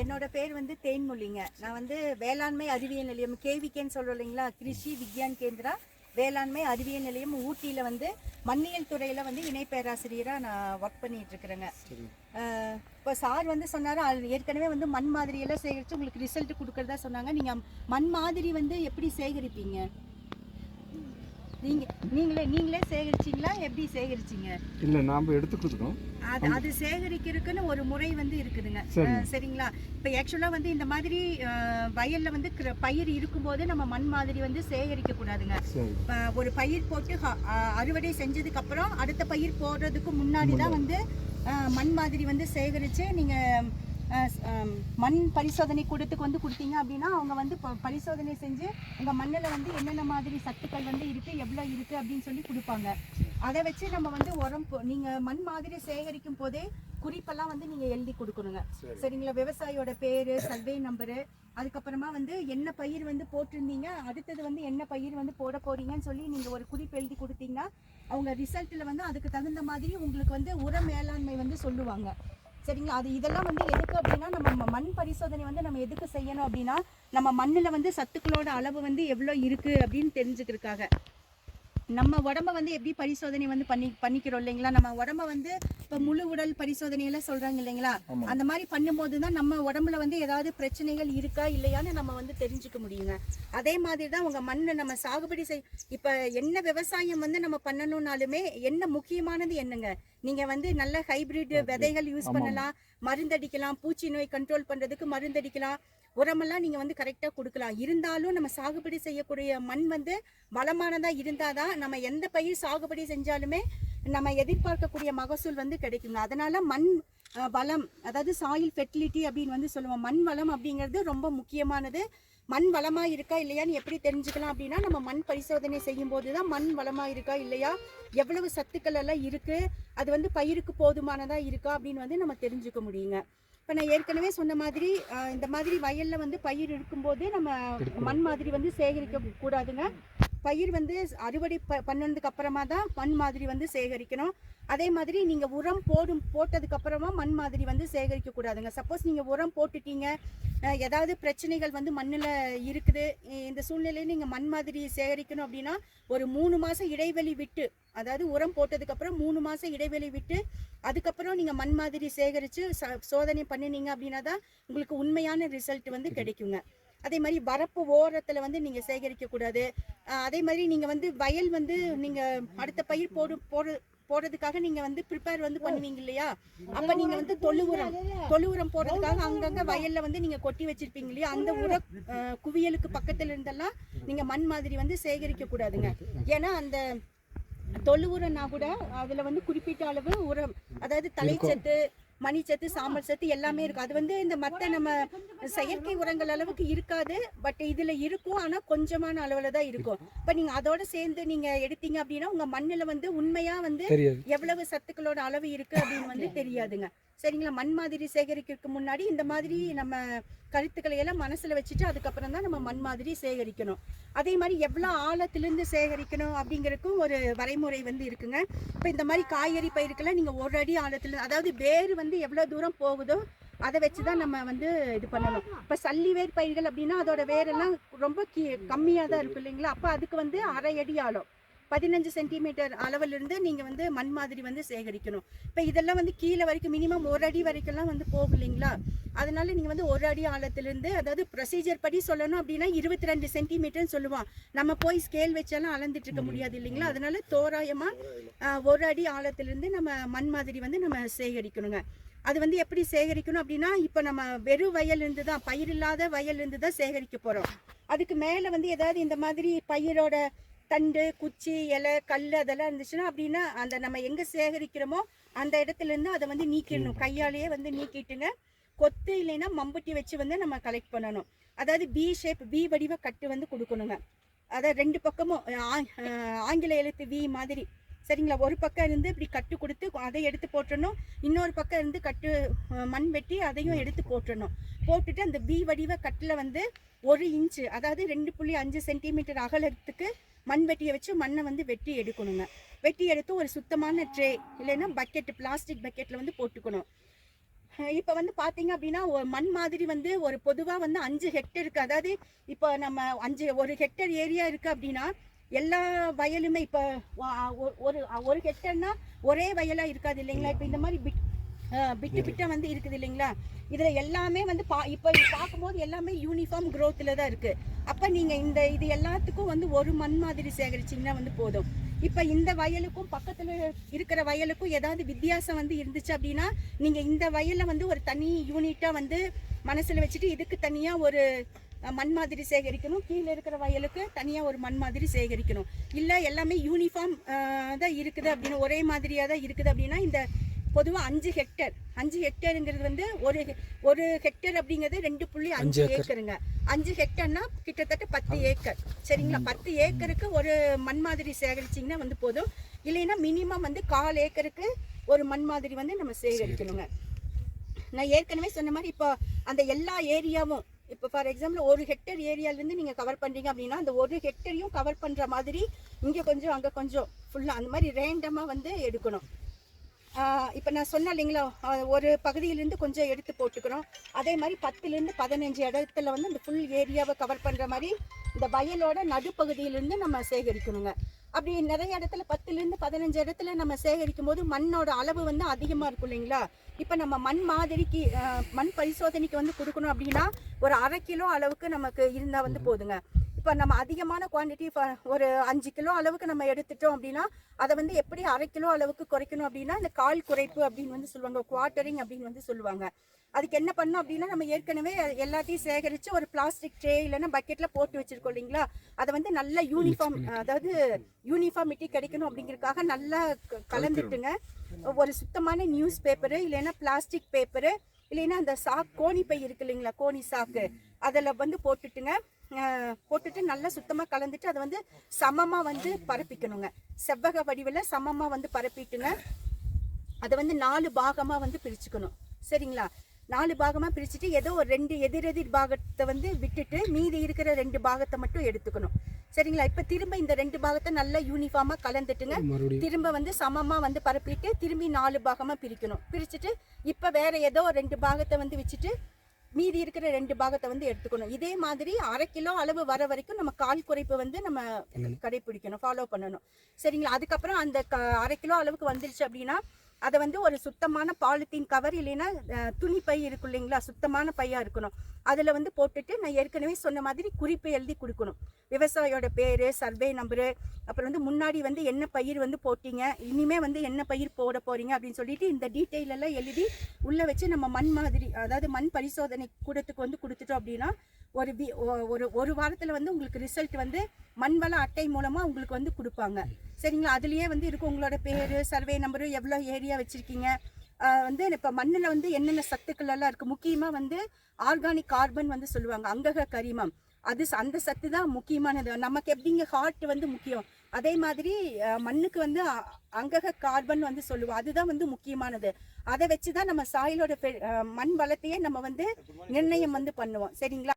என்னோட பேர் வந்து தேன்மொழிங்க. நான் வந்து வேளாண்மை அறிவியல் நிலையம் கேவிகேன்னு சொல்கிறோம் இல்லைங்களா, கிருஷி விக்யான் கேந்திரா வேளாண்மை அறிவியல் நிலையம் ஊட்டியில் வந்து மண்ணியல் துறையில் வந்து இணை பேராசிரியராக நான் ஒர்க் பண்ணிட்டு இருக்கிறேங்க. இப்போ சார் வந்து சொன்னார், ஏற்கனவே வந்து மண் மாதிரியெல்லாம் சேகரித்து உங்களுக்கு ரிசல்ட் கொடுக்குறதா சொன்னாங்க. நீங்கள் மண் மாதிரி வந்து எப்படி சேகரிப்பீங்க? நீங்களே சேகரிச்சிங்களா? எப்படி சேகரிச்சிங்க? இல்லை, நாம் எடுத்து கொடுத்துட்டோம். அது சேகரிக்கிறதுக்குன்னு ஒரு முறை வந்து இருக்குதுங்க. சரிங்களா? இப்போ ஆக்சுவலாக வந்து இந்த மாதிரி வயலில் வந்து பயிர் இருக்கும்போது நம்ம மண் மாதிரி வந்து சேகரிக்க கூடாதுங்க. ஒரு பயிர் போட்டு அறுவடை செஞ்சதுக்கு அப்புறம் அடுத்த பயிர் போடுறதுக்கு முன்னாடி தான் வந்து மண் மாதிரி வந்து சேகரித்து நீங்கள் மண் பரிசோதனை கூடத்துக்கு வந்து கொடுத்தீங்க அப்படின்னா அவங்க வந்து பரிசோதனை செஞ்சு உங்கள் மண்ணில் வந்து என்னென்ன மாதிரி சத்துக்கள் வந்து இருக்குது, எவ்வளோ இருக்குது அப்படின்னு சொல்லி கொடுப்பாங்க. அதை வச்சு நம்ம வந்து உரம் நீங்கள் மண் மாதிரி சேகரிக்கும் போதே குறிப்பெல்லாம் வந்து நீங்கள் எழுதி கொடுக்கணுங்க. சரிங்களா? விவசாயியோட பேர், சர்வே நம்பரு, அதுக்கப்புறமா வந்து என்ன பயிர் வந்து போட்டிருந்தீங்க, அடுத்தது வந்து என்ன பயிர் வந்து போட போறீங்கன்னு சொல்லி நீங்கள் ஒரு குறிப்பு எழுதி கொடுத்தீங்கன்னா அவங்க ரிசல்ட்டில் வந்து அதுக்கு தகுந்த மாதிரி உங்களுக்கு வந்து உர மேலாண்மை வந்து சொல்லுவாங்க. சரிங்களா? அது இதெல்லாம் வந்து எதுக்கு அப்படின்னா, நம்ம மண் பரிசோதனை வந்து நம்ம எதுக்கு செய்யணும் அப்படின்னா, நம்ம மண்ணில் வந்து சத்துக்களோட அளவு வந்து எவ்வளோ இருக்குது அப்படின்னு தெரிஞ்சுக்கிறதுக்காக. நம்ம உடம்ப வந்து எப்படி பரிசோதனை வந்து பண்ணிக்கிறோம் இல்லைங்களா, நம்ம உடம்ப வந்து இப்போ முழு உடல் பரிசோதனையெல்லாம் சொல்கிறாங்க இல்லைங்களா, அந்த மாதிரி பண்ணும்போது தான் நம்ம உடம்புல வந்து ஏதாவது பிரச்சனைகள் இருக்கா இல்லையான்னு நம்ம வந்து தெரிஞ்சுக்க முடியுங்க. அதே மாதிரி தான் உங்கள் மண்ணை நம்ம சாகுபடி இப்போ என்ன விவசாயம் வந்து நம்ம பண்ணணும்னாலுமே என்ன முக்கியமானது என்னங்க, நீங்கள் வந்து நல்ல ஹைபிரிட் விதைகள் யூஸ் பண்ணலாம், மருந்தடிக்கலாம், பூச்சி நோய் கண்ட்ரோல் பண்ணுறதுக்கு மருந்தடிக்கலாம், உரமெல்லாம் நீங்கள் வந்து கரெக்டாக கொடுக்கலாம். இருந்தாலும் நம்ம சாகுபடி செய்யக்கூடிய மண் வந்து வளமானதாக இருந்தால் தான் நம்ம எந்த பயிர் சாகுபடி செஞ்சாலுமே நம்ம எதிர்பார்க்கக்கூடிய மகசூல் வந்து கிடைக்குங்க. அதனால் மண் வளம், அதாவது சாயில் ஃபெர்டிலிட்டி அப்படின்னு வந்து சொல்லுவோம். மண் வளம் அப்படிங்கிறது ரொம்ப முக்கியமானது. மண் வளமாக இருக்கா இல்லையான்னு எப்படி தெரிஞ்சுக்கலாம் அப்படின்னா, நம்ம மண் பரிசோதனை செய்யும் போது தான் மண் வளமாக இருக்கா இல்லையா, எவ்வளவு சத்துக்கள் எல்லாம் இருக்குது, அது வந்து பயிருக்கு போதுமானதாக இருக்கா அப்படின்னு வந்து நம்ம தெரிஞ்சுக்க முடியுங்க. இப்போ நான் ஏற்கனவே சொன்ன மாதிரி இந்த மாதிரி வயலில் வந்து பயிர் இருக்கும்போது நம்ம மண் மாதிரி வந்து சேகரிக்க கூடாதுங்க. பயிர் வந்து அறுவடை பண்ணதுக்கு அப்புறமா தான் மண் மாதிரி வந்து சேகரிக்கணும். அதே மாதிரி நீங்கள் உரம் போட்டதுக்கு அப்புறமா மண் மாதிரி வந்து சேகரிக்க கூடாதுங்க. சப்போஸ் நீங்கள் உரம் போட்டுட்டீங்க, ஏதாவது பிரச்சனைகள் வந்து மண்ணில் இருக்குது, இந்த சூழ்நிலையில் நீங்கள் மண் மாதிரி சேகரிக்கணும் அப்படின்னா ஒரு 3 மாதம் இடைவெளி விட்டு, அதாவது உரம் போட்டதுக்கப்புறம் 3 மாதம் இடைவெளி விட்டு அதுக்கப்புறம் நீங்கள் மண் மாதிரி சேகரித்து சோதனை பண்ணினீங்க அப்படின்னா தான் உங்களுக்கு உண்மையான ரிசல்ட் வந்து கிடைக்குங்க. அதே மாதிரி வரப்பு ஓரத்தில் வந்து நீங்கள் சேகரிக்கக்கூடாது. அதே மாதிரி நீங்கள் வந்து வயல் வந்து நீங்கள் அடுத்த பயிர் போடுறதுக்காக நீங்கள் வந்து ப்ரிப்பேர் வந்து பண்ணுவீங்க இல்லையா, அப்போ நீங்கள் வந்து தொழு உரம் போடுறதுக்காக அங்கங்கே வயலில் வந்து நீங்கள் கொட்டி வச்சுருப்பீங்க இல்லையா, அந்த உர குவியலுக்கு பக்கத்தில் இருந்தெல்லாம் நீங்கள் மண் மாதிரி வந்து சேகரிக்கக்கூடாதுங்க. ஏன்னா அந்த தொழு உரம்னா கூட அதில் வந்து குறிப்பிட்ட அளவு உரம், அதாவது தலைச்சத்து, மணிச்சத்து, சாம்பல் சத்து எல்லாமே இருக்கும். அது வந்து இந்த மற்ற நம்ம செயற்கை உரங்கள் அளவுக்கு இருக்காது, பட் இதில் இருக்கும், ஆனால் கொஞ்சமான அளவில் தான் இருக்கும். இப்போ நீங்கள் அதோட சேர்ந்து நீங்கள் எடுத்தீங்க அப்படின்னா உங்கள் மண்ணில் வந்து உண்மையாக வந்து எவ்வளவு சத்துக்களோட அளவு இருக்குது அப்படின்னு வந்து தெரியாதுங்க. சரிங்களா? மண் மாதிரி சேகரிக்கிறதுக்கு முன்னாடி இந்த மாதிரி நம்ம கருத்துக்களை எல்லாம் மனசில் வச்சுட்டு அதுக்கப்புறம் தான் நம்ம மண் மாதிரி சேகரிக்கணும். அதே மாதிரி எவ்வளோ ஆழத்திலிருந்து சேகரிக்கணும் அப்படிங்கிறதுக்கும் ஒரு வரைமுறை வந்து இருக்குங்க. இப்போ இந்த மாதிரி காய்கறி பயிருக்கெல்லாம் நீங்கள் 1 அடி ஆழத்தில், அதாவது வேர் வந்து எவ்வளோ தூரம் போகுதோ அதை வச்சு தான் நம்ம வந்து இது பண்ணணும். இப்போ சல்லி வேர் பயிர்கள் அப்படின்னா அதோட வேரெல்லாம் ரொம்ப கம்மியாக தான் இருக்கும் இல்லைங்களா, அப்போ அதுக்கு வந்து 1/2 அடி ஆழம், 15 சென்டிமீட்டர் அளவிலிருந்து நீங்கள் வந்து மண் மாதிரி வந்து சேகரிக்கணும். இப்போ இதெல்லாம் வந்து கீழே வரைக்கும் மினிமம் 1 அடி வரைக்கும்லாம் வந்து போகும் இல்லைங்களா, அதனால நீங்கள் வந்து 1 அடி ஆழத்திலிருந்து, அதாவது ப்ரொசீஜர் படி சொல்லணும் அப்படின்னா 22 சென்டிமீட்டர்னு சொல்லுவோம். நம்ம போய் ஸ்கேல் வச்சாலும் அளந்துட்டு இருக்க முடியாது இல்லைங்களா, அதனால தோராயமாக 1 அடி ஆழத்திலிருந்து நம்ம மண் மாதிரி வந்து நம்ம சேகரிக்கணுங்க. அது வந்து எப்படி சேகரிக்கணும் அப்படின்னா, இப்போ நம்ம வெறும் வயலிருந்து தான், பயிர் இல்லாத வயலிருந்து தான் சேகரிக்க போகிறோம். அதுக்கு மேலே வந்து ஏதாவது இந்த மாதிரி பயிரோட தண்டு, குச்சி, இலை, கல் அதெல்லாம் இருந்துச்சுன்னா அப்படின்னா அந்த நம்ம எங்கே சேகரிக்கிறோமோ அந்த இடத்துலேருந்து அதை வந்து நீக்கிடணும். கையாலேயே வந்து நீக்கிட்டுங்க, கொத்து இல்லைன்னா மம்பட்டி வச்சு வந்து நம்ம கலெக்ட் பண்ணணும். அதாவது வி வடிவ கட்டு வந்து கொடுக்கணுங்க. அதாவது 2 பக்கமும் ஆங்கில எழுத்து வி மாதிரி, சரிங்களா, ஒரு பக்கம் இருந்து இப்படி கட்டு கொடுத்து அதை எடுத்து போட்டுடணும், இன்னொரு பக்கம் இருந்து கட்டு மண் வெட்டி அதையும் எடுத்து போட்டுடணும். போட்டுட்டு அந்த வி வடிவ கட்டில் வந்து 1 இன்ச்சு, அதாவது 2.5 சென்டிமீட்டர் அகலத்துக்கு மண் வெட்டியை வச்சு மண்ணை வந்து வெட்டி எடுக்கணுங்க. வெட்டி எடுத்து ஒரு சுத்தமான ட்ரே இல்லைன்னா பக்கெட், பிளாஸ்டிக் பக்கெட்டில் வந்து போட்டுக்கணும். இப்போ வந்து பார்த்தீங்க அப்படின்னா ஒரு மண் மாதிரி வந்து ஒரு பொதுவாக வந்து 5 ஹெக்டருக்கு, அதாவது இப்போ நம்ம 1 ஹெக்டர் ஏரியா இருக்குது அப்படின்னா எல்லா வயலுமே இப்போ ஒரு ஒரு ஹெக்டர்னா ஒரே வயலாக இருக்காது இல்லைங்களா. இப்போ இந்த மாதிரி பிட்டு பிட்டா வந்து இருக்குது இல்லைங்களா. இதில் எல்லாமே வந்து இப்போ பார்க்கும்போது எல்லாமே யூனிஃபார்ம் க்ரோத்தில் தான் இருக்குது. அப்போ நீங்கள் இது எல்லாத்துக்கும் வந்து ஒரு மண் மாதிரி சேகரிச்சிங்கன்னா வந்து போதும். இப்போ இந்த வயலுக்கும் பக்கத்தில் இருக்கிற வயலுக்கும் ஏதாவது வித்தியாசம் வந்து இருந்துச்சு அப்படின்னா நீங்கள் இந்த வயலில் வந்து ஒரு தனி யூனிட்டாக வந்து மனசில் வச்சுட்டு இதுக்கு தனியாக ஒரு மண் மாதிரி சேகரிக்கணும், கீழே இருக்கிற வயலுக்கு தனியாக ஒரு மண் மாதிரி சேகரிக்கணும். இல்லை எல்லாமே யூனிஃபார்ம் தான் இருக்குது அப்படின்னு, ஒரே மாதிரியாக தான் இருக்குது அப்படின்னா இந்த பொதுவாக 5 ஹெக்டருங்கிறது வந்து ஒரு ஹெக்டர் அப்படிங்கிறது 2.5 ஏக்கருங்க. 5 ஹெக்டர்னா கிட்டத்தட்ட 10 ஏக்கர். சரிங்களா. 10 ஏக்கருக்கு ஒரு மண் மாதிரி சேகரிச்சிங்கன்னா வந்து போதும். இல்லைன்னா மினிமம் வந்து 1/4 ஏக்கருக்கு ஒரு மண் மாதிரி வந்து நம்ம சேகரிக்கணுங்க. நான் ஏற்கனவே சொன்ன மாதிரி இப்போ அந்த எல்லா ஏரியாவும் இப்போ ஃபார் எக்ஸாம்பிள் 1 ஹெக்டர் ஏரியாவிலேருந்து நீங்கள் கவர் பண்ணுறீங்க அப்படின்னா அந்த 1 ஹெக்டரையும் கவர் பண்ணுற மாதிரி இங்கே கொஞ்சம் அங்கே கொஞ்சம் ஃபுல்லாக அந்த மாதிரி ரேண்டமாக வந்து எடுக்கணும். இப்போ நான் சொன்னேன் இல்லைங்களா, ஒரு பகுதியிலேருந்து கொஞ்சம் எடுத்து போட்டுக்கிறோம். அதே மாதிரி 10லேருந்து 15 இடத்துல வந்து இந்த ஃபுல் ஏரியாவை கவர் பண்ணுற மாதிரி இந்த வயலோட நடுப்பகுதியிலேருந்து நம்ம சேகரிக்கணுங்க. அப்படி நிறைய இடத்துல 10லேருந்து 15 இடத்துல நம்ம சேகரிக்கும் போது மண்ணோட அளவு வந்து அதிகமாக இருக்கும் இல்லைங்களா. இப்போ நம்ம மண் மாதிரிக்கு மண் பரிசோதனைக்கு வந்து கொடுக்கணும் அப்படின்னா ஒரு 1/2 கிலோ அளவுக்கு நமக்கு இருந்தால் வந்து போதுங்க. இப்போ நம்ம அதிகமான குவான்டிட்டி ஒரு 5 கிலோ அளவுக்கு நம்ம எடுத்துட்டோம் அப்படின்னா அதை வந்து எப்படி 1/2 கிலோ அளவுக்கு குறைக்கணும் அப்படின்னா இந்த கால் குறைப்பு அப்படின்னு வந்து சொல்லுவாங்க, குவார்ட்டரிங் அப்படின்னு வந்து சொல்லுவாங்க. அதுக்கு என்ன பண்ணணும் அப்படின்னா நம்ம ஏற்கனவே எல்லாத்தையும் சேகரித்து ஒரு பிளாஸ்டிக் ட்ரே இல்லைன்னா பக்கெட்டில் போட்டு வச்சுருக்கோம் இல்லைங்களா. அதை வந்து நல்ல யூனிஃபார்ம், அதாவது யூனிஃபார்மிட்டி கிடைக்கணும் அப்படிங்கிறதுக்காக நல்லா கலந்துட்டுங்க. ஒரு சுத்தமான நியூஸ் பேப்பரு இல்லைன்னா பிளாஸ்டிக் பேப்பரு இல்லைன்னா அந்த கோணி பை இருக்கு இல்லைங்களா, கோணி சாக்கு, அதில் வந்து போட்டுட்டு நல்லா சுத்தமாக கலந்துட்டு அதை வந்து சமமாக வந்து பரப்பிக்கணுங்க. செவ்வக வடிவில் சமமாக வந்து பரப்பிட்டுங்க அதை வந்து 4 பாகமாக வந்து பிரிச்சுக்கணும். சரிங்களா. 4 பாகமாக பிரிச்சுட்டு ஏதோ ஒரு 2 எதிரெதிர் பாகத்தை வந்து விட்டுட்டு மீதி இருக்கிற 2 பாகத்தை மட்டும் எடுத்துக்கணும். சரிங்களா. இப்போ திரும்ப இந்த 2 பாகத்தை நல்லா யூனிஃபார்மாக கலந்துட்டுங்க திரும்ப வந்து சமமாக வந்து பரப்பிட்டு திரும்பி 4 பாகமாக பிரிக்கணும். பிரிச்சுட்டு இப்போ வேற ஏதோ 2 பாகத்தை வந்து வச்சுட்டு மீதி இருக்கிற 2 பாகத்தை வந்து எடுத்துக்கணும். இதே மாதிரி 1/2 கிலோ அளவு வர வரைக்கும் நம்ம கால் குறைப்பு வந்து நம்ம கடைபிடிக்கணும், ஃபாலோ பண்ணணும். சரிங்களா. அதுக்கப்புறம் அந்த 1/2 கிலோ அளவுக்கு வந்துருச்சு அப்படின்னா அதை வந்து ஒரு சுத்தமான பாலித்தீன் கவர் இல்லைன்னா துணி பை இருக்கும் இல்லைங்களா, சுத்தமான பையாக இருக்கணும். அதில் வந்து போட்டுட்டு நான் ஏற்கனவே சொன்ன மாதிரி குறிப்பை எழுதி கொடுக்கணும். விவசாயியோட பேர், சர்வே நம்பரு, அப்புறம் வந்து முன்னாடி வந்து என்ன பயிர் வந்து போட்டிங்க, இனிமேல் வந்து என்ன பயிர் போட போகிறீங்க அப்படின்னு சொல்லிட்டு இந்த டீட்டெயில் எல்லாம் எழுதி உள்ளே வச்சு நம்ம மண் மாதிரி, அதாவது மண் பரிசோதனை கூடத்துக்கு வந்து கொடுத்துட்டோம் அப்படின்னா ஒரு வாரத்தில் வந்து உங்களுக்கு ரிசல்ட் வந்து மண்வள அட்டை மூலமாக உங்களுக்கு வந்து கொடுப்பாங்க. சரிங்களா. அதுலேயே வந்து இருக்கும் உங்களோட பேர், சர்வே நம்பரு, எவ்வளோ ஏரியா வச்சுருக்கீங்க, வந்து இப்போ மண்ணில் வந்து என்னென்ன சத்துக்கள் எல்லாம் இருக்குது. முக்கியமாக வந்து ஆர்கானிக் கார்பன் வந்து சொல்லுவாங்க, அங்கக கரிமம், அந்த சத்து தான் முக்கியமானது. நமக்கு எப்படிங்க ஹார்ட் வந்து முக்கியம், அதே மாதிரி மண்ணுக்கு வந்து அங்கக கார்பன் வந்து சொல்லுவோம், அதுதான் வந்து முக்கியமானது. அதை வச்சு தான் நம்ம சாயிலோட மண் வளத்தையே நம்ம வந்து நிர்ணயம் வந்து பண்ணுவோம். சரிங்களா.